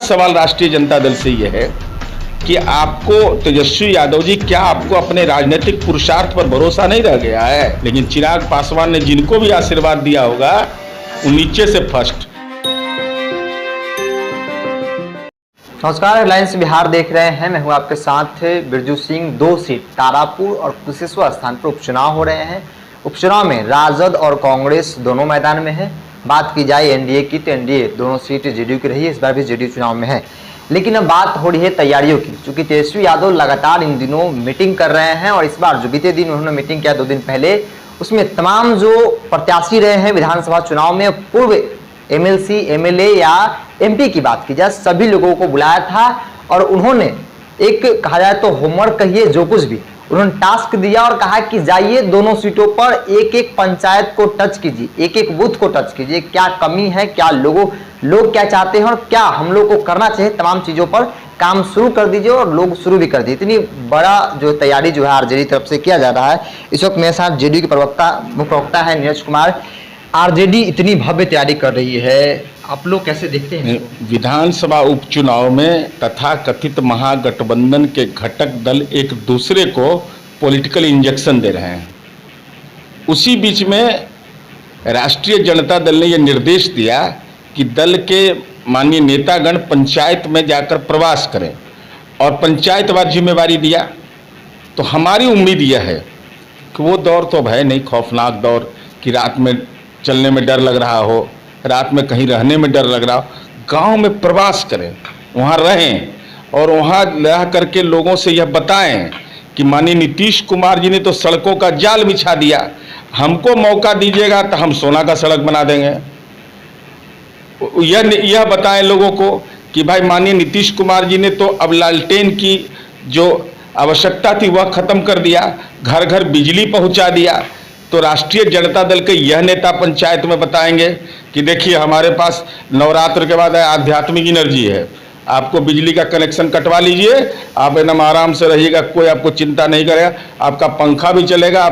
सवाल राष्ट्रीय जनता दल से यह है कि आपको तेजस्वी यादव जी, क्या आपको अपने राजनीतिक पुरुषार्थ पर भरोसा नहीं रह गया है? लेकिन चिराग पासवान ने जिनको भी आशीर्वाद दिया होगा वो नीचे से फर्स्ट। नमस्कार, हेडलाइंस बिहार देख रहे हैं। मैं हूं आपके साथ बिरजू सिंह। 2 सीट तारापुर और कुशेश्वर स्थान पर उपचुनाव हो रहे हैं। उपचुनाव में राजद और कांग्रेस दोनों मैदान में है। बात की जाए एनडीए की तो एनडीए दोनों सीट जेडीयू की रही है, इस बार भी जेडीयू चुनाव में है। लेकिन अब बात हो रही है तैयारियों की, क्योंकि तेजस्वी यादव लगातार इन दिनों मीटिंग कर रहे हैं और इस बार जो बीते दिन उन्होंने मीटिंग किया 2 दिन पहले, उसमें तमाम जो प्रत्याशी रहे हैं विधानसभा चुनाव में, पूर्व एमएलसी, एमएलए या एमपी की बात की जाए, सभी लोगों को बुलाया था और उन्होंने एक, कहा जाए तो होमवर्क कहिए, जो कुछ भी उन्होंने टास्क दिया और कहा कि जाइए दोनों सीटों पर एक एक पंचायत को टच कीजिए, एक एक बूथ को टच कीजिए, क्या कमी है, क्या लोग क्या चाहते हैं और क्या हम लोग को करना चाहिए, तमाम चीजों पर काम शुरू कर दीजिए और लोग शुरू भी कर दिए। इतनी बड़ा जो तैयारी जो है आरजेडी तरफ से किया जा रहा है। इस वक्त मेरे साथ जेडीयू के मुख्य प्रवक्ता है नीरज कुमार। आरजेडी इतनी भव्य तैयारी कर रही है, आप लोग कैसे देखते हैं? विधानसभा उपचुनाव में तथाकथित महागठबंधन के घटक दल एक दूसरे को पॉलिटिकल इंजेक्शन दे रहे हैं। उसी बीच में राष्ट्रीय जनता दल ने यह निर्देश दिया कि दल के माननीय नेतागण पंचायत में जाकर प्रवास करें और पंचायतवार जिम्मेवारी दिया। तो हमारी उम्मीद यह है कि वो दौर तो है नहीं, खौफनाक दौर कि रात में चलने में डर लग रहा हो, रात में कहीं रहने में डर लग रहा हो। गांव में प्रवास करें, वहां रहें और वहां रह करके लोगों से यह बताएं कि माननीय नीतीश कुमार जी ने तो सड़कों का जाल बिछा दिया, हमको मौका दीजिएगा तो हम सोना का सड़क बना देंगे। यह बताएं लोगों को कि भाई माननीय नीतीश कुमार जी ने तो अब लालटेन की जो आवश्यकता थी वह खत्म कर दिया, घर घर बिजली पहुंचा दिया। तो राष्ट्रीय जनता दल के यह नेता पंचायत में बताएंगे कि देखिए हमारे पास नवरात्र के बाद आध्यात्मिक एनर्जी है, आपको बिजली का कनेक्शन कटवा लीजिए, आप एकदम आराम से रहिएगा, कोई आपको चिंता नहीं करेगा, आपका पंखा भी चलेगा,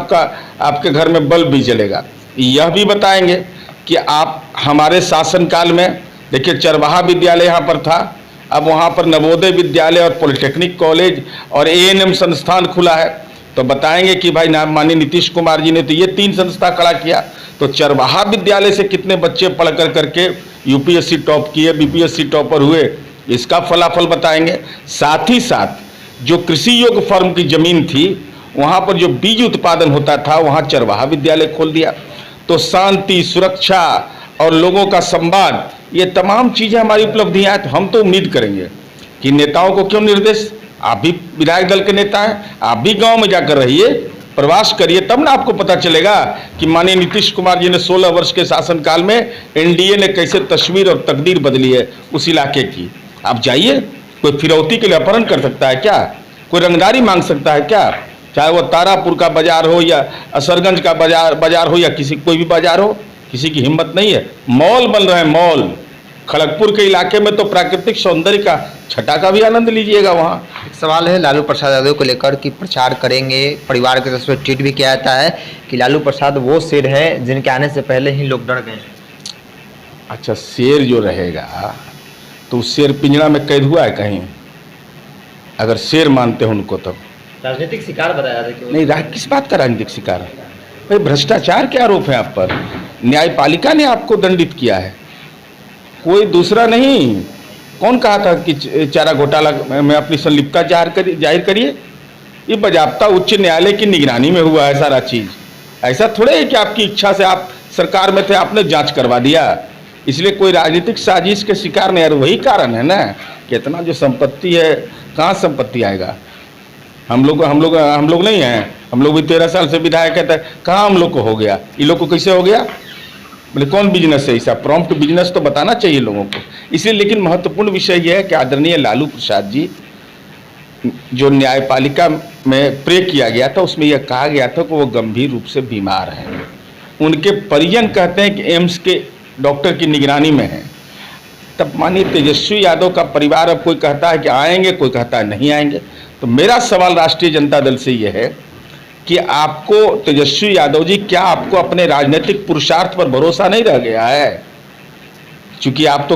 आपके घर में बल्ब भी चलेगा। यह भी बताएंगे कि आप हमारे शासनकाल में, देखिए चरवाहा विद्यालय यहाँ पर था, अब वहाँ पर नवोदय विद्यालय और पॉलिटेक्निक कॉलेज और एएनएम संस्थान खुला है। तो बताएंगे कि भाई माननीय नीतीश कुमार जी ने तो ये 3 संस्था खड़ा किया, तो चरवाहा विद्यालय से कितने बच्चे पढ़ करके यूपीएससी टॉप किए, बीपीएससी टॉपर हुए, इसका फलाफल बताएंगे। साथ ही साथ जो कृषि योग्य फर्म की जमीन थी, वहाँ पर जो बीज उत्पादन होता था, वहाँ चरवाहा विद्यालय खोल दिया। तो शांति, सुरक्षा और लोगों का संवाद, ये तमाम चीज़ें हमारी उपलब्धियाँ हैं। तो हम तो उम्मीद करेंगे कि नेताओं को क्यों निर्देश, आप भी विधायक दल के नेता हैं, आप भी गांव में जाकर रहिए, प्रवास करिए, तब ना आपको पता चलेगा कि माननीय नीतीश कुमार जी ने 16 वर्ष के शासनकाल में एनडीए ने कैसे तस्वीर और तकदीर बदली है उस इलाके की। आप जाइए, कोई फिरौती के लिए अपहरण कर सकता है क्या? कोई रंगदारी मांग सकता है क्या? चाहे वो तारापुर का बाजार हो या असरगंज का बाजार हो या कोई भी बाजार हो, किसी की हिम्मत नहीं है। मॉल बन रहे हैं, मॉल। खड़गपुर के इलाके में तो प्राकृतिक सौंदर्य का छटा का भी आनंद लीजिएगा। वहाँ एक सवाल है लालू प्रसाद यादव को लेकर कि प्रचार करेंगे, परिवार की तरफ से ट्वीट भी किया जाता है कि लालू प्रसाद वो शेर है जिनके आने से पहले ही लोग डर गए। अच्छा, शेर जो रहेगा तो शेर पिंजरा में कैद हुआ है कहीं? अगर शेर मानते हो उनको, तब राजनीतिक शिकार बताया जाता है। नहीं, किस बात का राजनीतिक शिकार है भाई? भ्रष्टाचार के आरोप है आप पर, न्यायपालिका ने आपको दंडित किया है, कोई दूसरा नहीं। कौन कहा था कि चारा घोटाला में अपनी संलिप्तता जाहिर करिए? ये बजाप्ता उच्च न्यायालय की निगरानी में हुआ है सारा चीज। ऐसा थोड़े है कि आपकी इच्छा से आप सरकार में थे, आपने जांच करवा दिया, इसलिए कोई राजनीतिक साजिश के शिकार नहीं। यार वही कारण है ना कि इतना जो संपत्ति है, कहाँ संपत्ति आएगा? हम लोग नहीं हैं, हम लोग भी 13 साल से विधायक है, कहाँ हम लोग को हो गया? ये लोग को कैसे हो गया? बोले कौन बिजनेस है ऐसा? प्रॉम्प्ट बिजनेस तो बताना चाहिए लोगों को। इसलिए लेकिन महत्वपूर्ण विषय यह है कि आदरणीय लालू प्रसाद जी, जो न्यायपालिका में प्रे किया गया था उसमें यह कहा गया था कि वो गंभीर रूप से बीमार हैं। उनके परिजन कहते हैं कि एम्स के डॉक्टर की निगरानी में है। तब माननीय तेजस्वी यादव का परिवार, अब कोई कहता है कि आएंगे, कोई कहता है नहीं आएंगे। तो मेरा सवाल राष्ट्रीय जनता दल से यह है कि आपको तेजस्वी यादव जी, क्या आपको अपने राजनीतिक पुरुषार्थ पर भरोसा नहीं रह गया है? क्योंकि आप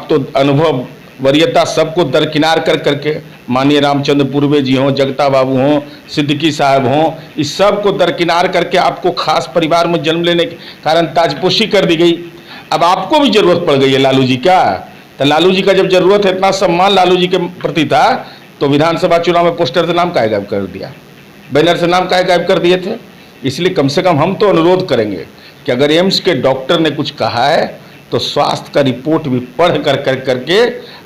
तो अनुभव वरीयता सबको दरकिनार कर करके, माननीय रामचंद्र पूर्वे जी हों, जगता बाबू हों, सिद्दीकी साहब हों, इस सब को दरकिनार करके आपको खास परिवार में जन्म लेने के कारण ताजपोशी कर दी गई। अब आपको भी जरूरत पड़ गई है लालू जी का। तो लालू जी का जब जरूरत है, इतना सम्मान लालू जी के प्रति था, तो विधानसभा चुनाव में पोस्टर से नाम काहे गायब कर दिया, बैनर से नाम काहे गायब कर दिए थे। इसलिए कम से कम हम तो अनुरोध करेंगे कि अगर एम्स के डॉक्टर ने कुछ कहा है तो स्वास्थ्य का रिपोर्ट भी पढ़ करके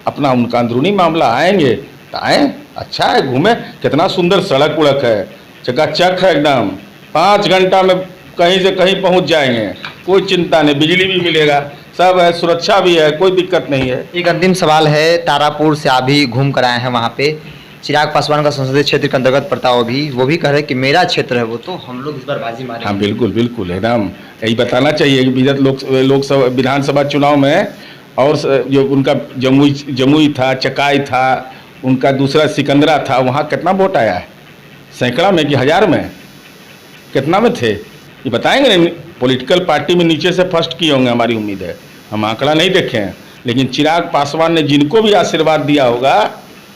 अपना उनका अंदरूनी मामला आएंगे तो आए। अच्छा है, घूमे, कितना सुंदर सड़क उड़क है, चकाचक है एकदम, 5 घंटा में कहीं से कहीं पहुंच जाएंगे, कोई चिंता नहीं, बिजली भी मिलेगा, सब है, सुरक्षा भी है, कोई दिक्कत नहीं है। एक अंतिम सवाल है, तारापुर से आप भी घूम कर आए हैं, वहाँ पे चिराग पासवान का संसदीय क्षेत्र के अंतर्गत पड़ता हो, भी वो भी कह रहे हैं कि मेरा क्षेत्र है वो, तो हम लोग इस बार बाजी मारेंगे। हाँ बिल्कुल बिल्कुल, एकदम यही बताना चाहिए कि विगत लोकसभा विधानसभा चुनाव में और जो उनका जमुई था, चकाई था, उनका दूसरा सिकंदरा था, वहाँ कितना वोट आया है, सैकड़ा में कि 1000 में, कितना में थे ये बताएंगे नहीं। पॉलिटिकल पार्टी में नीचे से फर्स्ट किए होंगे, हमारी उम्मीद है, हम आंकड़ा नहीं देखे हैं, लेकिन चिराग पासवान ने जिनको भी आशीर्वाद दिया होगा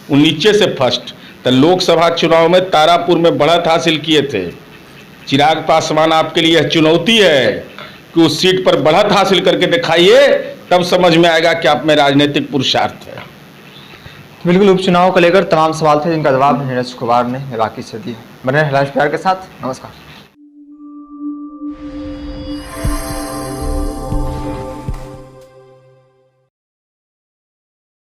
वो नीचे से फर्स्ट। तो लोकसभा चुनाव में तारापुर में बढ़त हासिल किए थे। चिराग पासवान, आपके लिए चुनौती है कि उस सीट पर बढ़त हासिल करके दिखाइए, तब समझ में आएगा कि आप में राजनीतिक पुरुषार्थ है। बिल्कुल, उपचुनाव को लेकर तमाम सवाल थे जिनका जवाब नीरज कुमार ने बाकी से दिया। बने रहें हेडलाइंस बिहार के साथ, नमस्कार।